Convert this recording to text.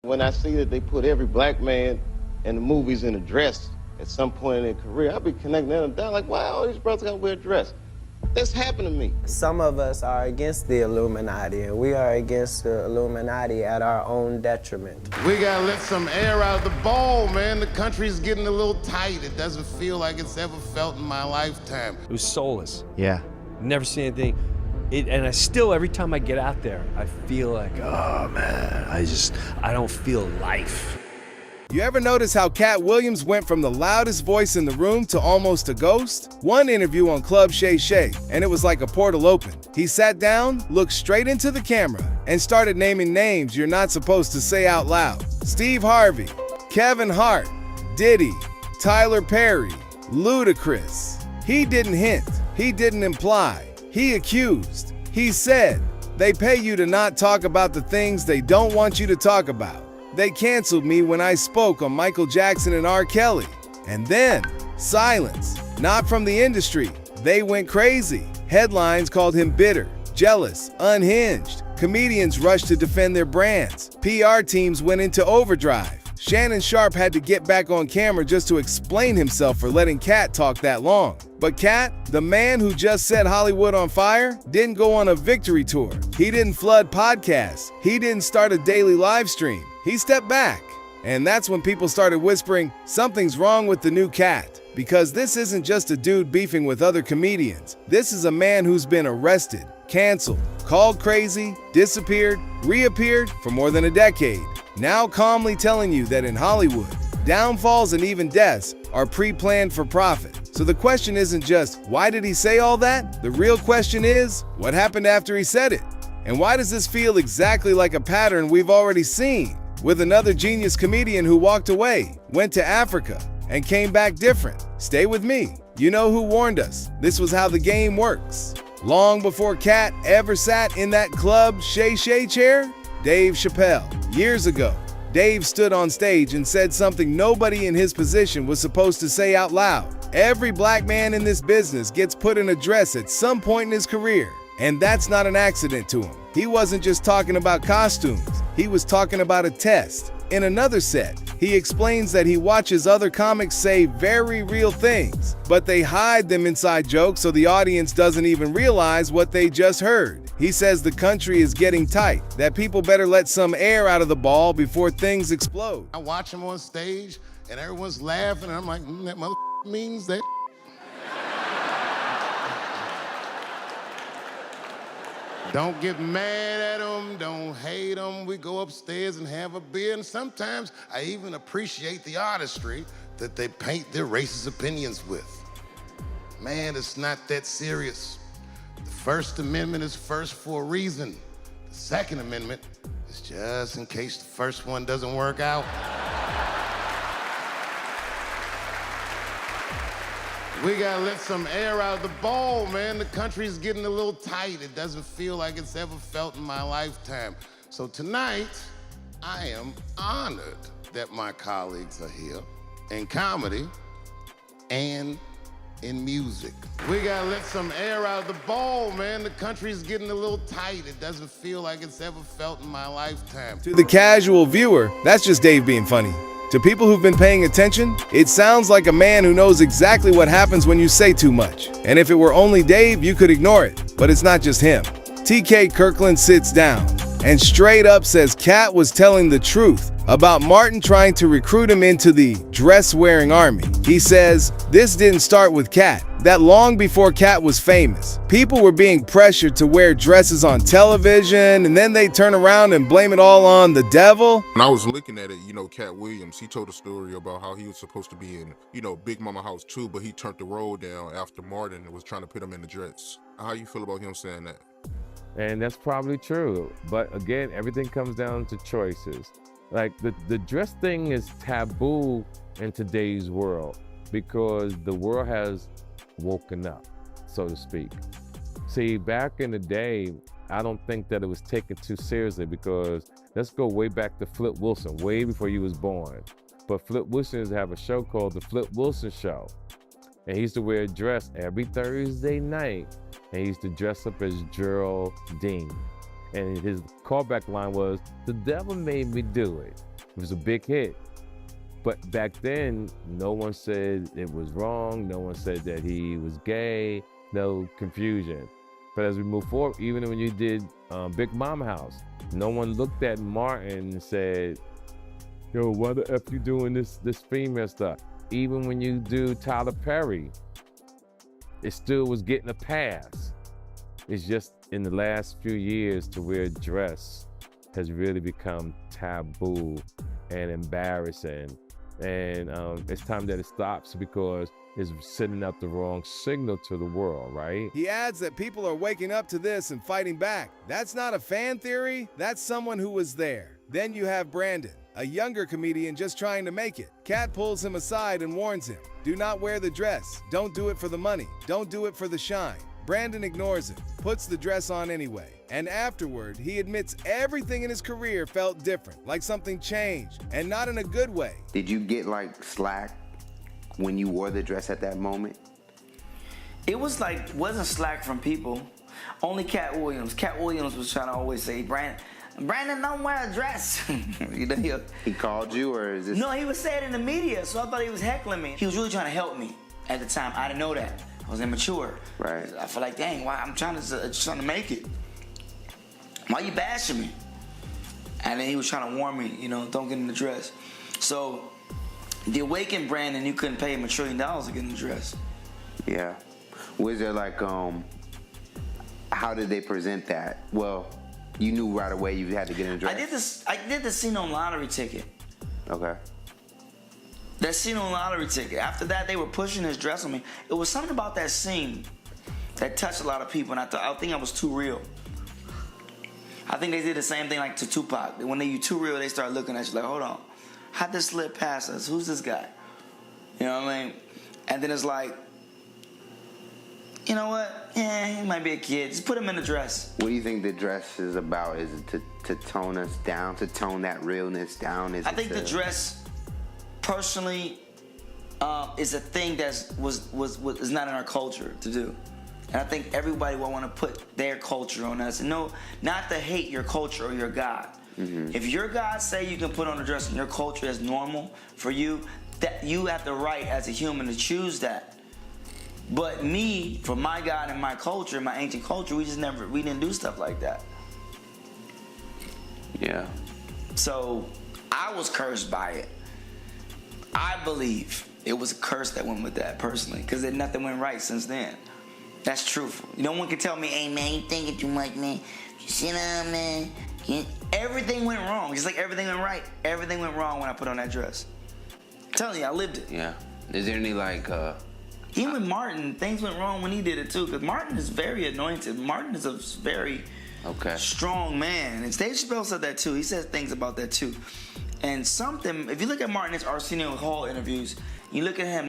When I see that they put every black man in the movies in a dress at some point in their career, I'll be connecting them down like, wow, all these brothers gotta wear a dress. This happened to me. Some of us are against the Illuminati, and we are against the Illuminati at our own detriment. We gotta let some air out of the ball, man. The country's getting a little tight. It doesn't feel like it's ever felt in my lifetime. It was soulless. Yeah. Never seen anything. And I still, every time I get out there, I feel like, oh man, I don't feel life. You ever notice how Katt Williams went from the loudest voice in the room to almost a ghost? One interview on Club Shay Shay, and it was like a portal opened. He sat down, looked straight into the camera, and started naming names you're not supposed to say out loud. Steve Harvey, Kevin Hart, Diddy, Tyler Perry, Ludacris. He didn't hint, he didn't imply, he accused. He said, they pay you to not talk about the things they don't want you to talk about. They canceled me when I spoke on Michael Jackson and R. Kelly. And then, silence. Not from the industry. They went crazy. Headlines called him bitter, jealous, unhinged. Comedians rushed to defend their brands. PR teams went into overdrive. Shannon Sharpe had to get back on camera just to explain himself for letting Katt talk that long. But Katt, the man who just set Hollywood on fire, didn't go on a victory tour. He didn't flood podcasts. He didn't start a daily live stream. He stepped back. And that's when people started whispering, something's wrong with the new Katt. Because this isn't just a dude beefing with other comedians. This is a man who's been arrested, canceled, called crazy, disappeared, reappeared for more than a decade. Now calmly telling you that in Hollywood, downfalls and even deaths are pre-planned for profit. So the question isn't just, why did he say all that? The real question is, what happened after he said it? And why does this feel exactly like a pattern we've already seen? With another genius comedian who walked away, went to Africa, and came back different. Stay with me. You know who warned us? This was how the game works. Long before Katt ever sat in that Club Shay Shay chair, Dave Chappelle. Years ago, Dave stood on stage and said something nobody in his position was supposed to say out loud. Every black man in this business gets put in a dress at some point in his career. And that's not an accident to him. He wasn't just talking about costumes, he was talking about a test. In another set, he explains that he watches other comics say very real things, but they hide them inside jokes so the audience doesn't even realize what they just heard. He says the country is getting tight, that people better let some air out of the ball before things explode. I watch him on stage and everyone's laughing and I'm like, that mother means that. Don't get mad at them, don't hate them. We go upstairs and have a beer, and sometimes I even appreciate the artistry that they paint their racist opinions with. Man, it's not that serious. The First Amendment is first for a reason. The Second Amendment is just in case the first one doesn't work out. We gotta let some air out of the ball, man. The country's getting a little tight. It doesn't feel like it's ever felt in my lifetime. So tonight, I am honored that my colleagues are here in comedy and in music. We gotta let some air out of the ball, man. The country's getting a little tight. It doesn't feel like it's ever felt in my lifetime. To the casual viewer, that's just Dave being funny. To people who've been paying attention, it sounds like a man who knows exactly what happens when you say too much. And if it were only Dave, you could ignore it. But it's not just him. TK Kirkland sits down and straight up says Katt was telling the truth about Martin trying to recruit him into the dress-wearing army. He says, this didn't start with Katt, that long before Katt was famous. People were being pressured to wear dresses on television, and then they turn around and blame it all on the devil. When I was looking at it, Katt Williams, he told a story about how he was supposed to be in, Big Mama House too, but he turned the role down after Martin was trying to put him in the dress. How you feel about him saying that? And that's probably true. But again, everything comes down to choices. Like the dress thing is taboo in today's world because the world has woken up, so to speak. See, back in the day, I don't think that it was taken too seriously because let's go way back to Flip Wilson, way before you was born. But Flip Wilson used to have a show called The Flip Wilson Show. And he used to wear a dress every Thursday night. And he used to dress up as Geraldine. And his callback line was, the devil made me do it. It was a big hit. But back then, no one said it was wrong. No one said that he was gay. No confusion. But as we move forward, even when you did Big Mama House, no one looked at Martin and said, yo, why the F you doing this female stuff? Even when you do Tyler Perry, it still was getting a pass. It's just in the last few years to where dress has really become taboo and embarrassing. And it's time that it stops because it's sending out the wrong signal to the world, right? He adds that people are waking up to this and fighting back. That's not a fan theory, that's someone who was there. Then you have Brandon, a younger comedian just trying to make it. Katt pulls him aside and warns him, do not wear the dress. Don't do it for the money. Don't do it for the shine. Brandon ignores him, puts the dress on anyway. And afterward, he admits everything in his career felt different, like something changed, and not in a good way. Did you get like slack when you wore the dress at that moment? It was like, wasn't slack from people. Only Katt Williams. Katt Williams was trying to always say, Brandon, don't wear a dress. You know, he called you, or is this? No, he was saying it in the media, so I thought he was heckling me. He was really trying to help me at the time. I didn't know that. I was immature. Right. I feel like, dang, why I'm trying to make it. Why you bashing me? And then he was trying to warn me, you know, don't get in the dress. So the awakened Brandon, you couldn't pay him $1 trillion to get in the dress. Yeah. Was there like, how did they present that? Well, you knew right away you had to get in the dress. I did the scene on lottery ticket. Okay. That scene on lottery ticket. After that, they were pushing his dress on me. It was something about that scene that touched a lot of people, and I think I was too real. I think they did the same thing like to Tupac. When you too real, they start looking at you like, hold on, how'd this slip past us? Who's this guy? You know what I mean? And then it's like, you know what? Yeah, he might be a kid. Just put him in the dress. What do you think the dress is about? Is it to tone us down, to tone that realness down? I think the dress, personally, is a thing that is not in our culture to do. And I think everybody will want to put their culture on us. And no, not to hate your culture or your God. Mm-hmm. If your God say you can put on a dress and your culture is normal for you, that you have the right as a human to choose that. But me, for my God and my culture, my ancient culture, we didn't do stuff like that. Yeah. So I was cursed by it. I believe it was a curse that went with that personally, because nothing went right since then. That's truthful. No one can tell me, hey man, you thinking too much, man. You sit down, man. Everything went wrong. Just like everything went right. Everything went wrong when I put on that dress. I'm telling you, I lived it. Yeah. Is there any like even with Martin, things went wrong when he did it too, because Martin is very anointed. Martin is a very strong man. And Dave Chappelle said that too. He says things about that too. And something, if you look at Martin's Arsenio Hall interviews, you look at him,